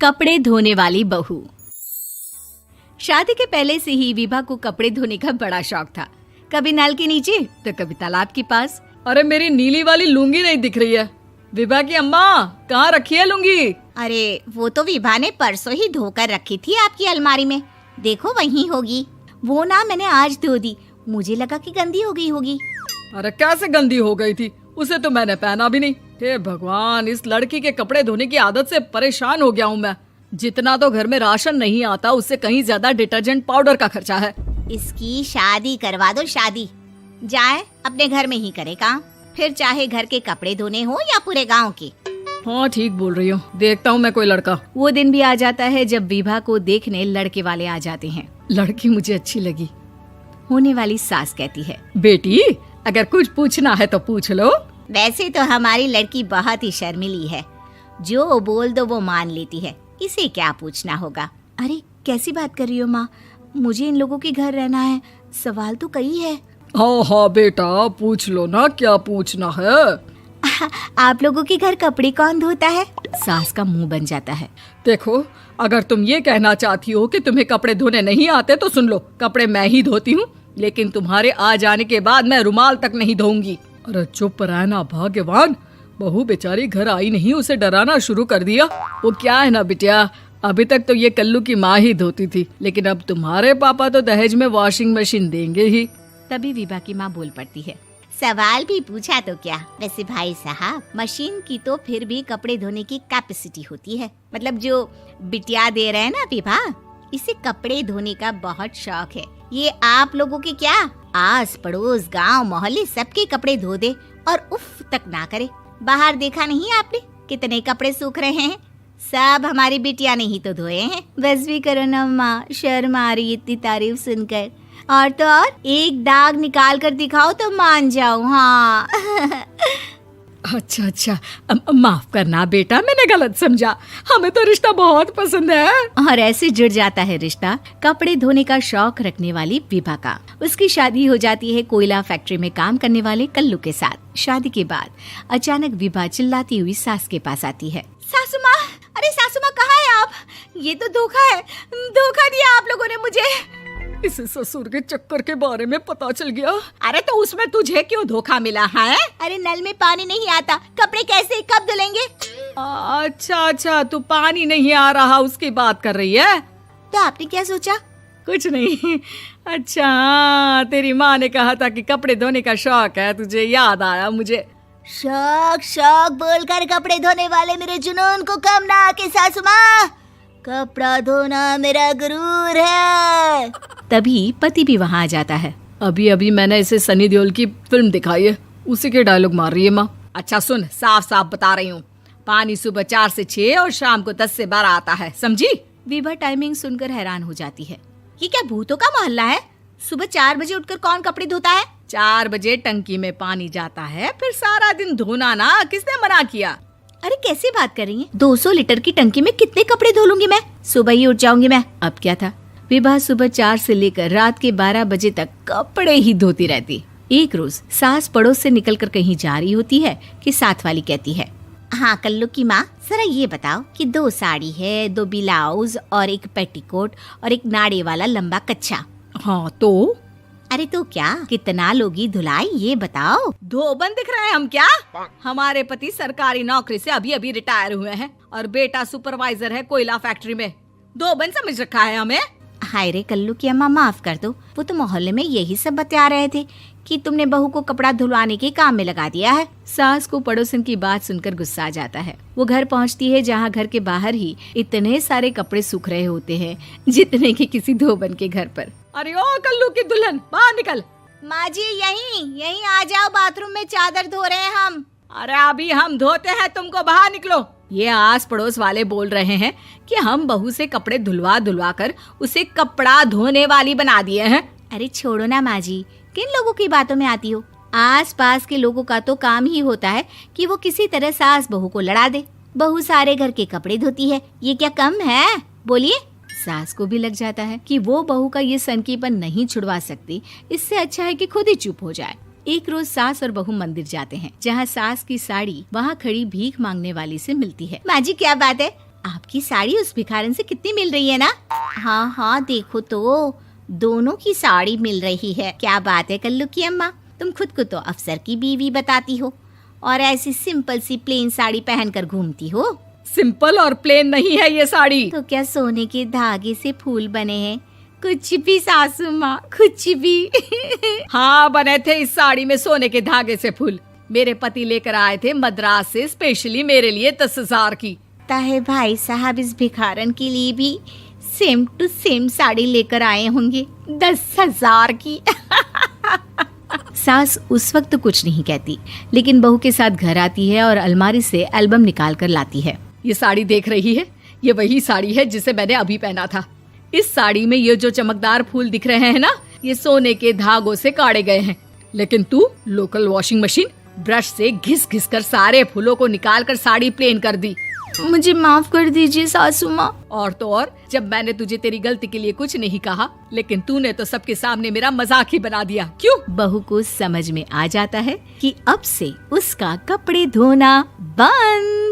कपड़े धोने वाली बहू। शादी के पहले से ही विभा को कपड़े धोने का बड़ा शौक था। कभी नल के नीचे तो कभी तालाब के पास। अरे मेरी नीली वाली लुंगी नहीं दिख रही है। विभा की अम्मा, कहाँ रखी है लुंगी? अरे वो तो विभा ने परसों ही धोकर रखी थी आपकी अलमारी में, देखो वहीं होगी। वो ना मैंने आज धो दी, मुझे लगा कि गंदी हो गई होगी। अरे कैसे गंदी हो गई थी? उसे तो मैंने पहना भी नहीं। हे भगवान, इस लड़की के कपड़े धोने की आदत से परेशान हो गया हूँ मैं। जितना तो घर में राशन नहीं आता, उससे कहीं ज्यादा डिटर्जेंट पाउडर का खर्चा है। इसकी शादी करवा दो, शादी जाए अपने घर में ही करे काम, फिर चाहे घर के कपड़े धोने हो या पूरे गांव के। हाँ ठीक बोल रही हो, देखता हूँ मैं कोई लड़का। वो दिन भी आ जाता है जब विभा को देखने लड़के वाले आ जाते हैं। लड़की मुझे अच्छी लगी। होने वाली सास कहती है, बेटी अगर कुछ पूछना है तो पूछ लो। वैसे तो हमारी लड़की बहुत ही शर्मीली है, जो बोल दो वो मान लेती है, इसे क्या पूछना होगा। अरे कैसी बात कर रही हो माँ, मुझे इन लोगों के घर रहना है, सवाल तो कई है। हाँ हाँ बेटा, पूछ लो ना, क्या पूछना है। आप लोगों के घर कपड़े कौन धोता है? सास का मुंह बन जाता है। देखो, अगर तुम ये कहना चाहती हो कि तुम्हें कपड़े धोने नहीं आते तो सुन लो, कपड़े मैं ही धोती हूँ, लेकिन तुम्हारे आ जाने के बाद मैं रुमाल तक नहीं धोऊंगी। अरे चुप रहना भाग्यवान, बहू बेचारी घर आई नहीं, उसे डराना शुरू कर दिया। वो क्या है ना बिटिया, अभी तक तो ये कल्लू की माँ ही धोती थी, लेकिन अब तुम्हारे पापा तो दहेज में वॉशिंग मशीन देंगे ही। तभी विभा की माँ बोल पड़ती है, सवाल भी पूछा तो क्या। वैसे भाई साहब, मशीन की तो फिर भी कपड़े धोने की कैपेसिटी होती है। मतलब जो बिटिया दे रहे हैं ना विभा, इसे कपड़े धोने का बहुत शौक है। ये आप लोगों के क्या, आस पड़ोस गांव मोहल्ले सबके कपड़े धो दे और उफ तक ना करे। बाहर देखा नहीं आपने कितने कपड़े सूख रहे हैं? सब हमारी बिटिया ने ही तो धोए हैं। बस भी करो ना माँ, शर्म आ रही इतनी तारीफ सुनकर। और तो और एक दाग निकाल कर दिखाओ तो मान जाओ। हाँ अच्छा, माफ करना बेटा, मैंने गलत समझा। हमें तो रिश्ता बहुत पसंद है। और ऐसे जुड़ जाता है रिश्ता कपड़े धोने का शौक रखने वाली विभा का। उसकी शादी हो जाती है कोयला फैक्ट्री में काम करने वाले कल्लू के साथ। शादी के बाद अचानक विभा चिल्लाती हुई सास के पास आती है। सासू माँ, अरे सासू माँ कहाँ है आप? ये तो धोखा है, धोखा दिया आप लोगों ने मुझे। इसे ससुर के चक्कर के बारे में पता चल गया। अरे तो उसमें तुझे क्यों धोखा मिला है? अरे नल में पानी नहीं आता, कपड़े कैसे कब धुलेंगे? अच्छा, तू पानी नहीं आ रहा उसकी बात कर रही है। तो आपने क्या सोचा? कुछ नहीं। अच्छा, तेरी माँ ने कहा था कि कपड़े धोने का शौक है तुझे, याद आया मुझे। शौक बोलकर कपड़े धोने वाले मेरे जुनून को कम ना आके सासू माँ, कपड़ा धोना मेरा गुरूर है। तभी पति भी वहाँ आ जाता है। अभी मैंने इसे सनी देओल की फिल्म दिखाई है, उसी के डायलॉग मार रही है माँ। अच्छा सुन, साफ बता रही हूँ, पानी सुबह 4 से 6 और शाम को 10 से 12 आता है, समझी? विभा टाइमिंग सुनकर हैरान हो जाती है। ये क्या भूतों का मोहल्ला है? सुबह 4 बजे उठकर कौन कपड़े धोता है? 4 बजे टंकी में पानी जाता है, फिर सारा दिन धोना ना, किसने मना किया? अरे कैसी बात कर रही हैं? 200 लीटर की टंकी में कितने कपड़े धो लूंगी मैं? सुबह ही उठ जाऊंगी मैं। अब क्या था, विभा सुबह 4 से लेकर रात के 12 बजे तक कपड़े ही धोती रहती। एक रोज सास पड़ोस से निकलकर कहीं जा रही होती है कि साथ वाली कहती है, हाँ कल्लू की माँ, जरा ये बताओ कि 2 साड़ी है, 2 ब्लाउज और एक पेटीकोट और एक नाड़े वाला लंबा कच्छा। हाँ तो? अरे तो क्या, कितना लोगी धुलाई ये बताओ। धोबन दिख रहे हैं हम क्या? हमारे पति सरकारी नौकरी से अभी रिटायर हुए हैं और बेटा सुपरवाइजर है कोयला फैक्ट्री में। धोबन समझ रखा है हमें। हाय रे कल्लू की अम्मा, माफ कर दो, वो तो मोहल्ले में यही सब बता रहे थे कि तुमने बहू को कपड़ा धुलवाने के काम में लगा दिया है। सास को पड़ोसन की बात सुनकर गुस्सा आ जाता है। वो घर पहुंचती है जहां घर के बाहर ही इतने सारे कपड़े सूख रहे होते हैं जितने कि किसी धोबन के घर पर। अरे ओ कल्लू की दुल्हन, बाहर निकल। माँ जी यहीं आ जाओ, बाथरूम में चादर धो रहे हैं हम। अरे अभी हम धोते हैं, तुमको बाहर निकलो। ये आस पड़ोस वाले बोल रहे हैं कि हम बहू से कपड़े धुलवा कर उसे कपड़ा धोने वाली बना दिए हैं। अरे छोड़ो ना माँ जी, किन लोगों की बातों में आती हो? आस पास के लोगों का तो काम ही होता है कि वो किसी तरह सास बहू को लड़ा दे। बहू सारे घर के कपड़े धोती है, ये क्या कम है? बोलिए। सास को भी लग जाता है कि वो बहू का ये सनकीपन नहीं छुड़वा सकती, इससे अच्छा है कि खुद ही चुप हो जाए। एक रोज सास और बहू मंदिर जाते हैं, जहाँ सास की साड़ी वहाँ खड़ी भीख मांगने वाली से मिलती है। माँ जी क्या बात है, आपकी साड़ी उस भिखारन से कितनी मिल रही है ना? हाँ हाँ देखो तो, दोनों की साड़ी मिल रही है। क्या बात है कल्लू की अम्मा, तुम खुद को तो अफसर की बीवी बताती हो और ऐसी सिंपल सी प्लेन साड़ी पहनकर घूमती हो। सिंपल और प्लेन नहीं है ये साड़ी। तो क्या सोने के धागे से फूल बने हैं? कुछ भी सासू माँ, कुछ भी। हाँ बने थे इस साड़ी में सोने के धागे से फूल। मेरे पति लेकर आए थे मद्रास से स्पेशली मेरे लिए 10,000 की। ताहे भाई साहब इस भिखारन के लिए भी सेम टू सेम साड़ी लेकर आए होंगे 10,000 की। सास उस वक्त तो कुछ नहीं कहती, लेकिन बहू के साथ घर आती है और अलमारी से एल्बम निकाल कर लाती है। ये साड़ी देख रही है, ये वही साड़ी है जिसे मैंने अभी पहना था। इस साड़ी में ये जो चमकदार फूल दिख रहे हैं ना, ये सोने के धागों से काढ़े गए हैं। लेकिन तू लोकल वॉशिंग मशीन ब्रश से घिस घिस कर सारे फूलों को निकाल कर साड़ी प्लेन कर दी। मुझे माफ कर दीजिए सासू माँ। और तो और, जब मैंने तुझे तेरी गलती के लिए कुछ नहीं कहा, लेकिन तूने तो सबके सामने मेरा मजाक ही बना दिया। क्यों? बहू को समझ में आ जाता है कि अब से उसका कपड़े धोना बंद।